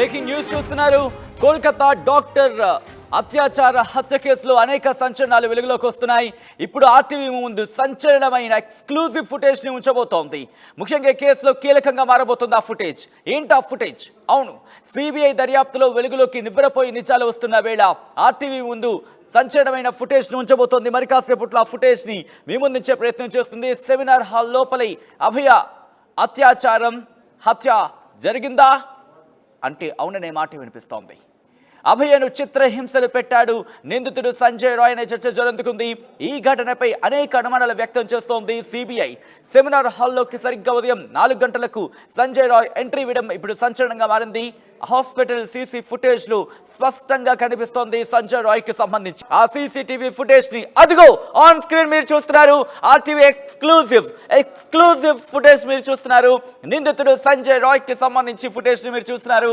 Breaking news చూస్తున్నారు. Kolkata doctor అత్యాచార హత్య కేసులో అనేక సంచలనాలు వెలుగులోకి వస్తున్నాయి. ఇప్పుడు ఆర్టీవీ ముందు సంచలనమైన ఎక్స్క్లూజివ్ ఫుటేజ్ ని ఉంచబోతోంది. ముఖ్యంగా కేసులో కీలకంగా మారబోతుంది ఆ ఫుటేజ్. ఏంటి ఆ ఫుటేజ్? అవును, సిబిఐ దర్యాప్తులో వెలుగులోకి నివ్వెరపోయి నిజాలు వస్తున్న వేళ ఆర్టీవీ ముందు సంచలనమైన ఫుటేజ్ ను ఉంచబోతోంది. మరి కాసేపట్లో ఆ ఫుటేజ్ ని మీ ముందుంచే ప్రయత్నం చేస్తుంది. సెమినార్ హాల్ లోపలి అభయ అత్యాచారం హత్య జరిగిందా అంటే అవుననే మాట వినిపిస్తోంది. అభయను చిత్రహింసలు పెట్టాడు నిందితుడు సంజయ్ రాయ్ అనే చర్చ జరుగుతుంది. ఈ ఘటనపై అనేక అనుమానాలు వ్యక్తం చేస్తోంది సిబిఐ. సెమినార్ హాల్లోకి సరిగ్గా ఉదయం 4 గంటలకు సంజయ్ రాయ్ ఎంట్రీ ఇవ్వడం ఇప్పుడు సంచలనంగా మారింది. హాస్పిటల్ సీసీ ఫుటేజ్ లో స్పష్టంగా కనిపిస్తోంది సంజయ్ రాయ్ కి సంబంధించి ఆ సీసీటీవీ ఫుటేజ్ ని. అదిగో ఆన్ స్క్రీన్ మీరు చూస్తున్నారు. ఆర్టీవీ ఎక్స్క్లూజివ్ ఫుటేజ్ మీరు చూస్తున్నారు. నిందితుడు సంజయ్ రాయ్ కి సంబంధించి ఫుటేజ్ ని మీరు చూస్తున్నారు.